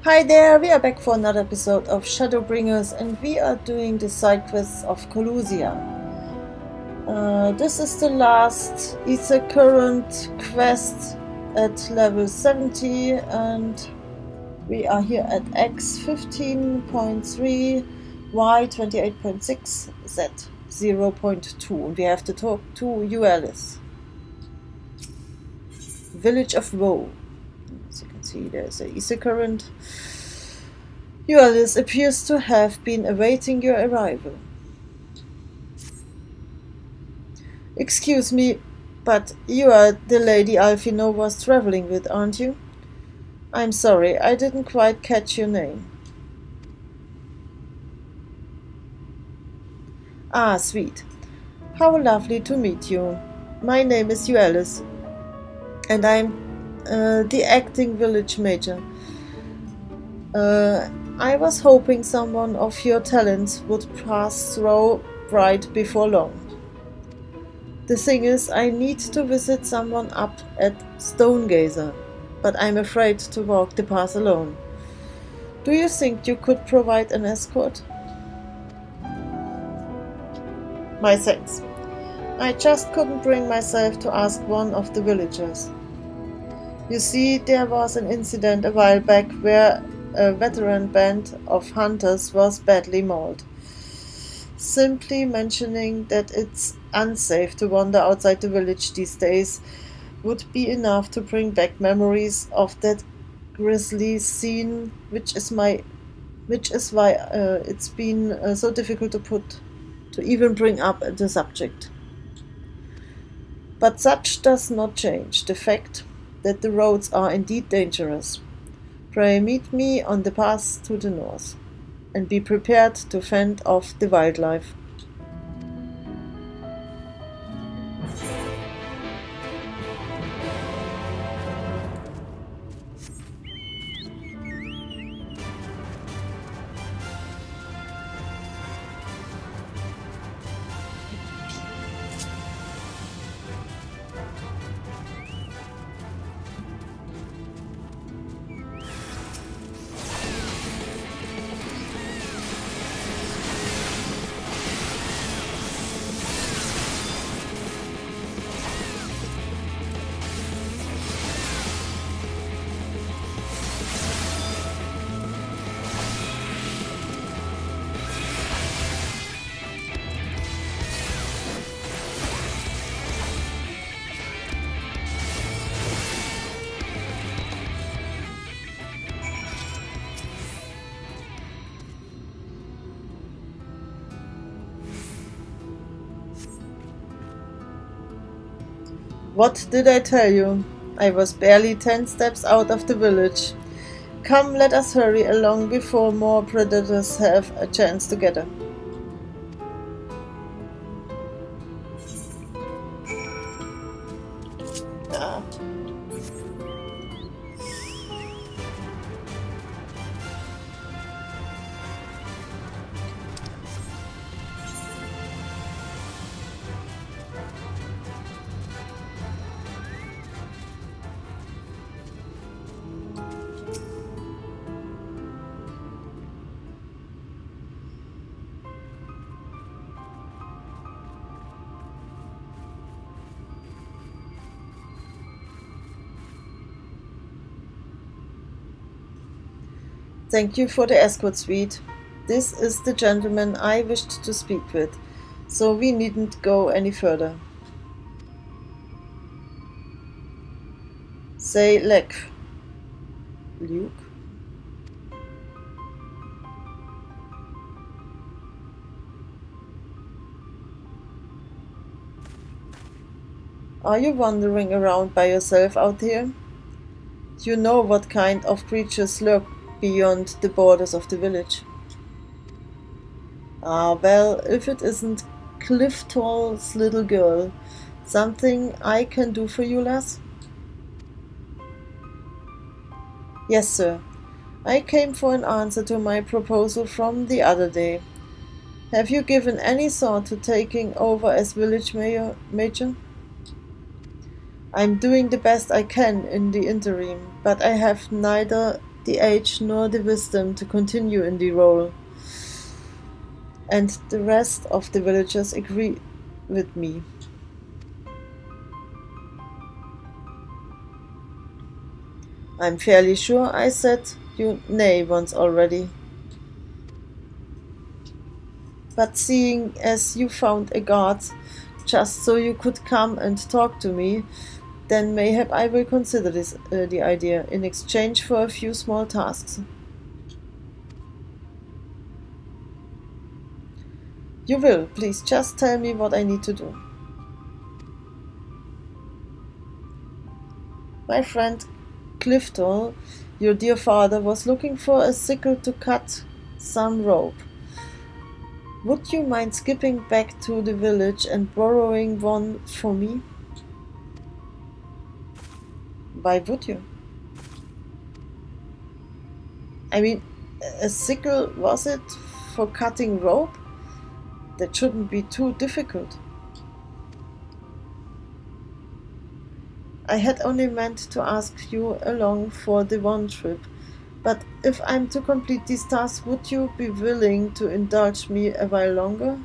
Hi there, we are back for another episode of Shadowbringers and we are doing the side quests of Kholusia. This is the last Aether current quest at level 70 and we are here at X 15.3, Y 28.6, Z 0.2 and we have to talk to Eueliss. Village of Woe. As you can see, there's an Aether current. Eueliss appears to have been awaiting your arrival. Excuse me, but you are the lady Alphinaud was traveling with, aren't you? I'm sorry, I didn't quite catch your name. Ah, sweet. How lovely to meet you. My name is Eueliss, and I'm the acting village major. I was hoping someone of your talents would pass through right before long. The thing is, I need to visit someone up at Stonegazer, but I'm afraid to walk the path alone. Do you think you could provide an escort? My thanks. I just couldn't bring myself to ask one of the villagers. You see, there was an incident a while back where a veteran band of hunters was badly mauled. Simply mentioning that it's unsafe to wander outside the village these days would be enough to bring back memories of that grisly scene, which is why it's been so difficult to even bring up the subject. But such does not change the fact that the roads are indeed dangerous. Pray meet me on the path to the north, and be prepared to fend off the wildlife. What did I tell you? I was barely 10 steps out of the village. Come, let us hurry along before more predators have a chance to get her. Ah. Thank you for the escort, sweet. This is the gentleman I wished to speak with, so we needn't go any further. Say Luke. Are you wandering around by yourself out here? Do you know what kind of creatures lurk beyond the borders of the village? Ah, well, if it isn't Cliff Tall's little girl, something I can do for you, lass? Yes, sir. I came for an answer to my proposal from the other day. Have you given any thought to taking over as village major? I'm doing the best I can in the interim, but I have neither the age nor the wisdom to continue in the role, and the rest of the villagers agree with me. I'm fairly sure I said you nay once already. But seeing as you found a guard just so you could come and talk to me, then mayhap I will consider this the idea, in exchange for a few small tasks. You will, please just tell me what I need to do. My friend Tristol, your dear father, was looking for a sickle to cut some rope. Would you mind skipping back to the village and borrowing one for me? Why would you? I mean, a sickle, was it, for cutting rope? That shouldn't be too difficult. I had only meant to ask you along for the one trip, but if I'm to complete these tasks, would you be willing to indulge me a while longer?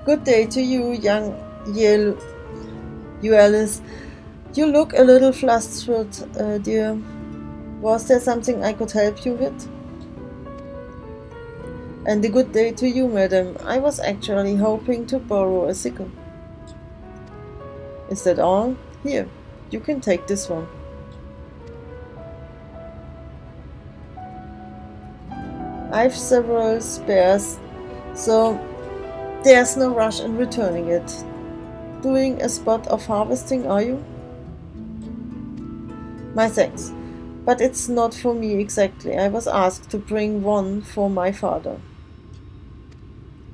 Good day to you, young Eueliss. You look a little flustered, dear. Was there something I could help you with? And a good day to you, madam. I was actually hoping to borrow a sickle. Is that all? Here, you can take this one. I've several spares, so there's no rush in returning it. Doing a spot of harvesting, are you? My thanks, but it's not for me exactly. I was asked to bring one for my father.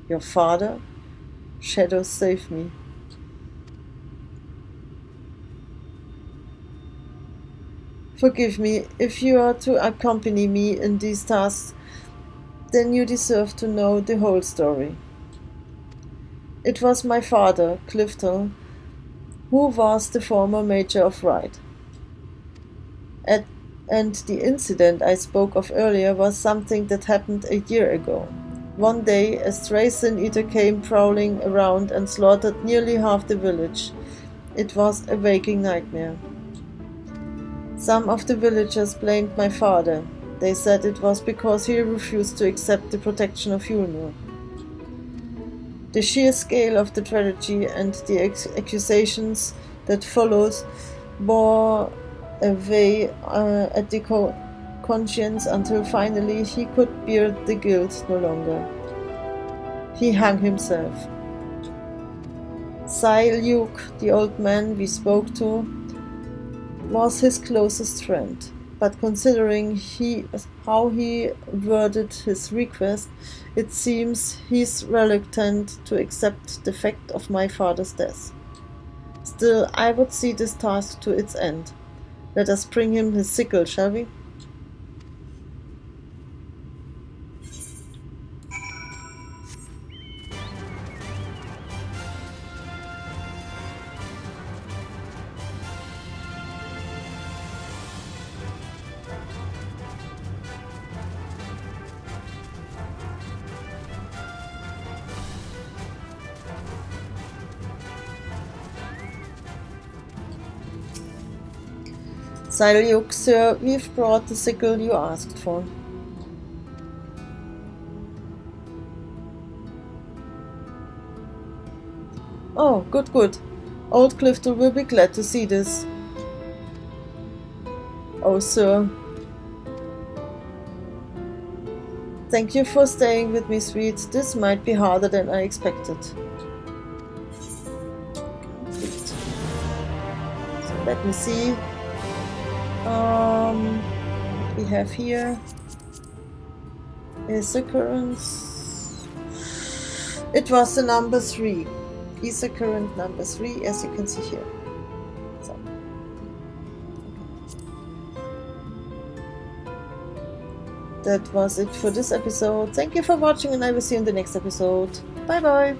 Your father? Shadows save me. Forgive me, if you are to accompany me in these tasks, then you deserve to know the whole story. It was my father, Tristol, who was the former Major of Rite. And the incident I spoke of earlier was something that happened a year ago. One day, a stray sin eater came prowling around and slaughtered nearly half the village. It was a waking nightmare. Some of the villagers blamed my father. They said it was because he refused to accept the protection of Eueliss. The sheer scale of the tragedy and the accusations that followed bore away at the conscience until finally he could bear the guilt no longer. He hung himself. Luke, the old man we spoke to, was his closest friend, but considering how he worded his request, it seems he's reluctant to accept the fact of my father's death. Still, I would see this task to its end. Let us bring him his sickle, shall we? Luke, sir, we've brought the sickle you asked for. Oh, good, good. Old Tristol will be glad to see this. Oh, sir. Thank you for staying with me, sweet. This might be harder than I expected. Complete. So let me see. What we have here is occurrence. It was the number 3. Ether current number 3, as you can see here. So. That was it for this episode. Thank you for watching, and I will see you in the next episode. Bye bye!